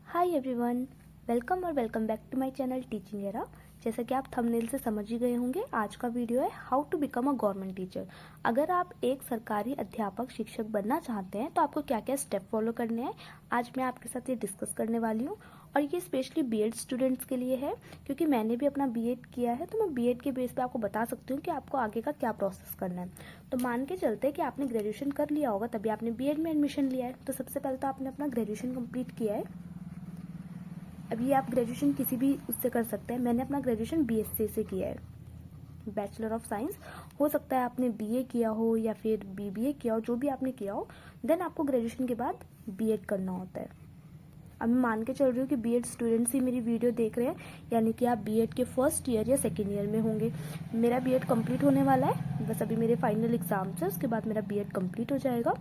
हाय everyone, welcome और welcome back to my channel teaching era. जैसा कि आप थंबनेल से समझ ही गए होंगे, आज का वीडियो है how to become a government teacher. अगर आप एक सरकारी अध्यापक शिक्षक बनना चाहते हैं तो आपको क्या क्या स्टेप फॉलो करने हैं, आज मैं आपके साथ ये डिस्कस करने वाली हूँ। और ये स्पेशली बीएड स्टूडेंट्स के लिए है, क्योंकि मैंने भी अपना बीएड किया है, तो मैं बीएड के बेस पे आपको बता सकती हूँ कि आपको आगे का क्या प्रोसेस करना है। तो मान के चलते हैं कि आपने ग्रेजुएशन कर लिया होगा, तभी आपने बीएड में एडमिशन लिया है। तो सबसे पहले तो आपने अपना ग्रेजुएशन कंप्लीट किया है। अभी आप ग्रेजुएशन किसी भी उससे कर सकते हैं। मैंने अपना ग्रेजुएशन बीएससी से किया है, बैचलर ऑफ साइंस। हो सकता है आपने बीए किया हो या फिर बीबीए किया हो, जो भी आपने किया हो, देन आपको ग्रेजुएशन के बाद बीएड करना होता है। अब मैं मान के चल रही हूँ कि बीएड स्टूडेंट्स ही मेरी वीडियो देख रहे हैं, यानी कि आप बीएड के फर्स्ट ईयर या सेकेंड ईयर में होंगे। मेरा बीएड कंप्लीट होने वाला है, बस अभी मेरे फाइनल एग्जाम्स है, उसके बाद मेरा बीएड कंप्लीट हो जाएगा।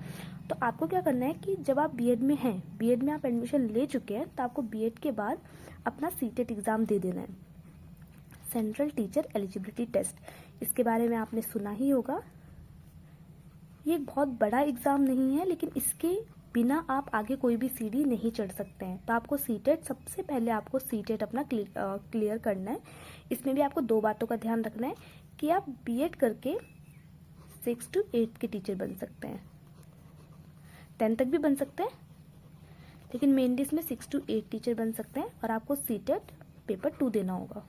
तो आपको क्या करना है कि जब आप बीएड में हैं, बीएड में आप एडमिशन ले चुके हैं, तो आपको बीएड के बाद अपना सीटेट एग्ज़ाम दे देना है, सेंट्रल टीचर एलिजिबिलिटी टेस्ट। इसके बारे में आपने सुना ही होगा। ये एक बहुत बड़ा एग्ज़ाम नहीं है, लेकिन इसके बिना आप आगे कोई भी सीढ़ी नहीं चढ़ सकते हैं। तो आपको सीटेट, सबसे पहले आपको सीटेट अपना क्लियर करना है। इसमें भी आपको दो बातों का ध्यान रखना है कि आप बीएड करके 6 to 8 के टीचर बन सकते हैं, 10 तक भी बन सकते हैं, लेकिन मेनली इसमें 6 to 8 टीचर बन सकते हैं। और आपको सीटेट पेपर 2 देना होगा।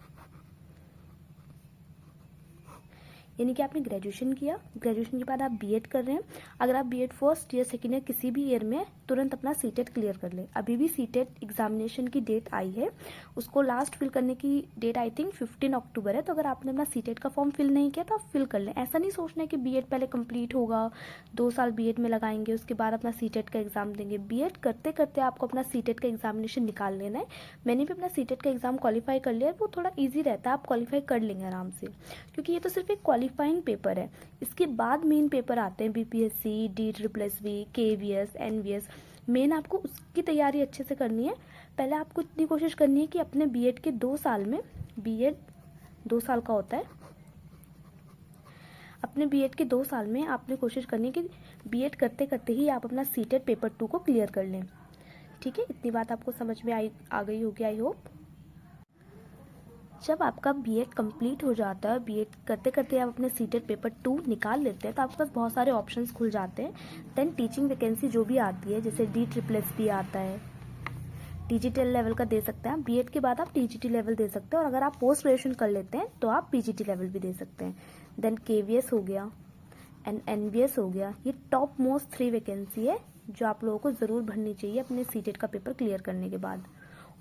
यानी कि आपने ग्रेजुएशन किया, ग्रेजुएशन के बाद आप बीएड कर रहे हैं। अगर आप BEd first year, second year, किसी भी ईयर में, तुरंत अपना सीटेट क्लियर कर ले। अभी भी सीटेट एग्जामिनेशन की डेट आई है, उसको लास्ट फिल करने की डेट आई थिंक 15 अक्टूबर है। तो अगर आपने अपना सीटेट का फॉर्म फिल नहीं किया तो आप फिल कर लें। ऐसा नहीं सोचना है कि बीएड पहले कंप्लीट होगा, 2 साल बीएड में लगाएंगे, उसके बाद अपना सीटेट का एग्जाम देंगे। बीएड करते करते आपको अपना सीटेट का एग्जामिनेशन निकाल लेना है। मैंने भी अपना सीटेट का एग्जाम क्वालिफाई कर लिया है, वो थोड़ा ईजी रहता है, आप क्वालिफाई कर लेंगे आराम से, क्योंकि ये तो सिर्फ एक क्वालिफाइंग पेपर है। इसके बाद मेन पेपर आते हैं BPSC, DSSS, KVS, NVS. Main आपको उसकी तैयारी अच्छे से करनी है। पहले आपको इतनी कोशिश करनी है कि अपने बीएड के 2 साल में, बीएड 2 साल का होता है, अपने बीएड के 2 साल में आपने कोशिश करनी है कि बीएड करते करते ही आप अपना सीटेट पेपर 2 को क्लियर कर लें। ठीक है, इतनी बात आपको समझ में आ गई होगी, आई होप। जब आपका बीएड कंप्लीट हो जाता है, बीएड करते करते आप अपने सीटेट पेपर 2 निकाल लेते हैं, तो आपके पास बहुत सारे ऑप्शंस खुल जाते हैं। देन टीचिंग वैकेंसी जो भी आती है, जैसे DSSS आता है, टीजीटी लेवल का दे सकते हैं। बीएड के बाद आप टीजीटी लेवल दे सकते हैं, और अगर आप पोस्ट ग्रेजुएशन कर लेते हैं तो आप पीजीटी लेवल भी दे सकते हैं। देन केवीएस हो गया एंड एनवीएस हो गया। ये टॉप मोस्ट 3 वैकेंसी है जो आप लोगों को ज़रूर भरनी चाहिए अपने सीटेट का पेपर क्लियर करने के बाद।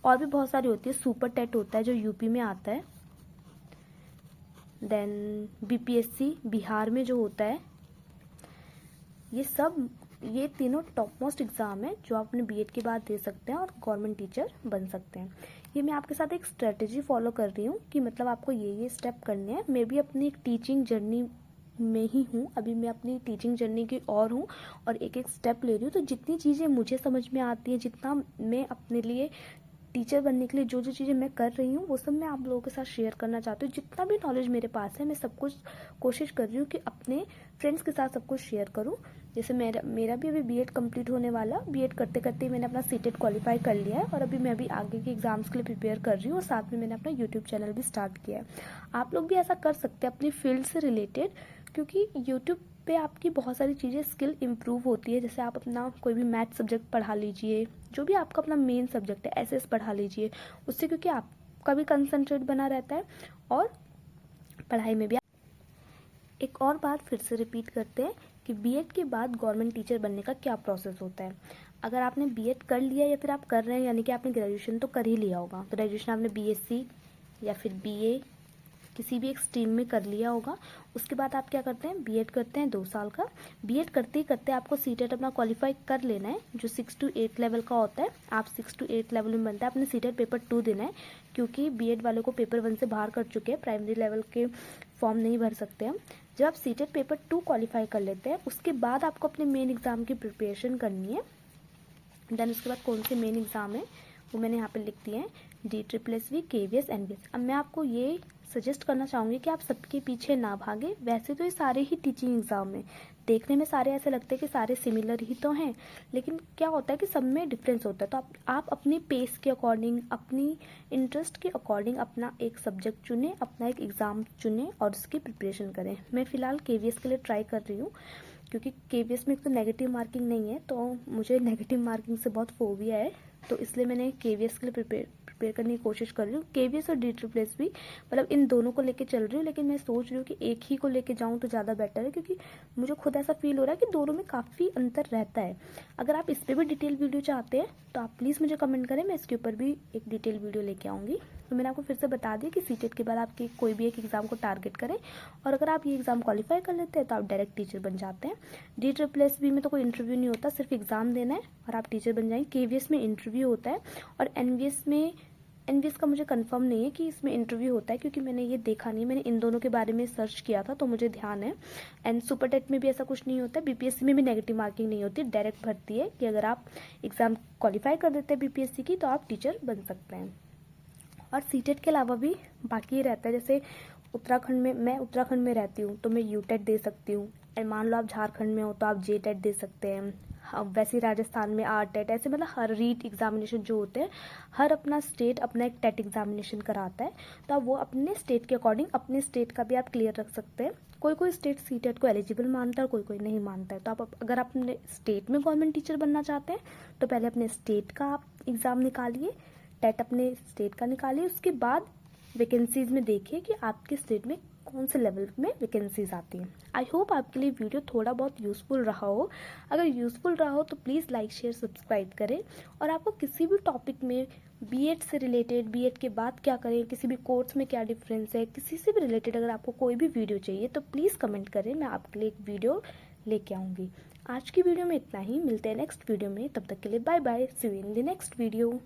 और भी बहुत सारी होती है, सुपर टेट होता है जो यूपी में आता है, देन बीपीएससी बिहार में जो होता है। ये तीनों टॉप मोस्ट एग्जाम है जो आप अपने बीएड के बाद दे सकते हैं और गवर्नमेंट टीचर बन सकते हैं। ये मैं आपके साथ एक स्ट्रेटेजी फॉलो कर रही हूँ कि मतलब आपको ये स्टेप करने हैं। मैं भी अपनी एक टीचिंग जर्नी में ही हूँ, अभी मैं अपनी टीचिंग जर्नी की और हूँ, और एक एक स्टेप ले रही हूँ। तो जितनी चीज़ें मुझे समझ में आती है, जितना मैं अपने लिए टीचर बनने के लिए जो चीज़ें मैं कर रही हूँ, वो सब मैं आप लोगों के साथ शेयर करना चाहती हूँ। जितना भी नॉलेज मेरे पास है, मैं सब कुछ कोशिश कर रही हूँ कि अपने फ्रेंड्स के साथ सब कुछ शेयर करूँ। जैसे मेरा भी अभी बीएड कंप्लीट होने वाला, बीएड करते करते मैंने अपना सीटेट क्वालिफाई कर लिया है, और अभी मैं भी आगे के एग्जाम्स के लिए प्रिपेयर कर रही हूँ, और साथ में मैंने अपना यूट्यूब चैनल भी स्टार्ट किया है। आप लोग भी ऐसा कर सकते हैं अपनी फील्ड से रिलेटेड, क्योंकि यूट्यूब पे आपकी बहुत सारी चीज़ें स्किल इंप्रूव होती है। जैसे आप अपना कोई भी मैथ सब्जेक्ट पढ़ा लीजिए, जो भी आपका अपना मेन सब्जेक्ट है, एसएस पढ़ा लीजिए उससे, क्योंकि आपका भी कंसंट्रेट बना रहता है और पढ़ाई में भी। एक और बात फिर से रिपीट करते हैं कि बीएड के बाद गवर्नमेंट टीचर बनने का क्या प्रोसेस होता है। अगर आपने बीएड कर लिया या फिर आप कर रहे हैं, यानी कि आपने ग्रेजुएशन तो कर ही लिया होगा, ग्रेजुएशन आपने बीएससी या फिर बीए किसी भी एक स्ट्रीम में कर लिया होगा। उसके बाद आप क्या करते हैं, बीएड करते हैं 2 साल का। बीएड करते ही करते आपको सीटेट अपना क्वालिफाई कर लेना है, जो 6 to 8 लेवल का होता है। आप 6 to 8 लेवल में बनता है, अपने सीटेट पेपर 2 देना है, क्योंकि बीएड वालों को पेपर 1 से बाहर कर चुके हैं, प्राइमरी लेवल के फॉर्म नहीं भर सकते हम। जब आप सीटेट पेपर 2 क्वालिफाई कर लेते हैं, उसके बाद आपको अपने मेन एग्जाम की प्रिपरेशन करनी है। देन उसके बाद कौन से मेन एग्जाम है वो मैंने यहाँ पे लिख दिए हैं, DSSS, केवीएस, एनवीएस। अब मैं आपको ये सजेस्ट करना चाहूँगी कि आप सबके पीछे ना भागें। वैसे तो ये सारे ही टीचिंग एग्ज़ाम हैं, देखने में सारे ऐसे लगते हैं कि सारे सिमिलर ही तो हैं, लेकिन क्या होता है कि सब में डिफरेंस होता है। तो आप अपनी पेस के अकॉर्डिंग, अपनी इंटरेस्ट के अकॉर्डिंग अपना एक सब्जेक्ट चुनें, अपना एक एग्ज़ाम चुनें और उसकी प्रिपरेशन करें। मैं फ़िलहाल KVS के लिए ट्राई कर रही हूँ, क्योंकि KVS में एक तो नेगेटिव मार्किंग नहीं है, तो मुझे नेगेटिव मार्किंग से बहुत फोबिया है, तो इसलिए मैंने KVS के लिए प्रिपेयर करने की कोशिश कर रही हूँ। KVS और DSSS भी, मतलब इन दोनों को लेके चल रही हूँ, लेकिन मैं सोच रही हूँ कि एक ही को लेके जाऊँ तो ज़्यादा बेटर है, क्योंकि मुझे खुद ऐसा फील हो रहा है कि दोनों में काफ़ी अंतर रहता है। अगर आप इस पर भी डिटेल वीडियो चाहते हैं तो आप प्लीज़ मुझे कमेंट करें, मैं इसके ऊपर भी एक डिटेल वीडियो लेके आऊँगी। तो मैंने आपको फिर से बता दिया कि सीटेट के बाद आपके कोई भी एक एग्ज़ाम को टारगेट करें, और अगर आप ये एग्ज़ाम क्वालिफाई कर लेते हैं तो आप डायरेक्ट टीचर बन जाते हैं। DSSS में तो कोई इंटरव्यू नहीं होता, सिर्फ एग्ज़ाम देना है और आप टीचर बन जाएंगे। KVS में इंटरव्यू होता है, और NVS का मुझे कंफर्म नहीं है कि इसमें इंटरव्यू होता है, क्योंकि मैंने ये देखा नहीं, मैंने इन दोनों के बारे में सर्च किया था तो मुझे ध्यान है। एंड सुपर टेट में भी ऐसा कुछ नहीं होता है, BPSC में भी नेगेटिव मार्किंग नहीं होती, डायरेक्ट भर्ती है कि अगर आप एग्ज़ाम क्वालिफाई कर देते हैं BPSC की तो आप टीचर बन सकते हैं। और सीटेट के अलावा भी बाकी रहता है, जैसे मैं उत्तराखंड में रहती हूँ तो मैं यूटेट दे सकती हूँ, एंड मान लो आप झारखंड में हो तो आप JTET दे सकते हैं। वैसे राजस्थान में RTET, ऐसे मतलब हर रीट एग्जामिनेशन जो होते हैं, हर अपना स्टेट अपना एक टेट एग्जामिनेशन कराता है, तो आप वो अपने स्टेट के अकॉर्डिंग अपने स्टेट का भी आप क्लियर रख सकते हैं। कोई स्टेट सीटेट को एलिजिबल मानता है, कोई नहीं मानता है, तो आप अगर आप अपने स्टेट में गवर्नमेंट टीचर बनना चाहते हैं तो पहले अपने स्टेट का आप एग्ज़ाम निकालिए, टेट अपने स्टेट का निकालिए, उसके बाद वैकेंसीज़ में देखिए कि आपके स्टेट में कौन से लेवल में वैकेंसीज आती हैं। आई होप आपके लिए वीडियो थोड़ा बहुत यूज़फुल रहा हो। अगर यूज़फुल रहा हो तो प्लीज़ लाइक शेयर सब्सक्राइब करें, और आपको किसी भी टॉपिक में BEd से रिलेटेड, BEd के बाद क्या करें, किसी भी कोर्स में क्या डिफरेंस है, किसी से भी रिलेटेड अगर आपको कोई भी वीडियो चाहिए तो प्लीज़ कमेंट करें, मैं आपके लिए एक वीडियो लेके आऊँगी। आज की वीडियो में इतना ही, मिलते हैं नेक्स्ट वीडियो में, तब तक के लिए bye bye, see you in the next video.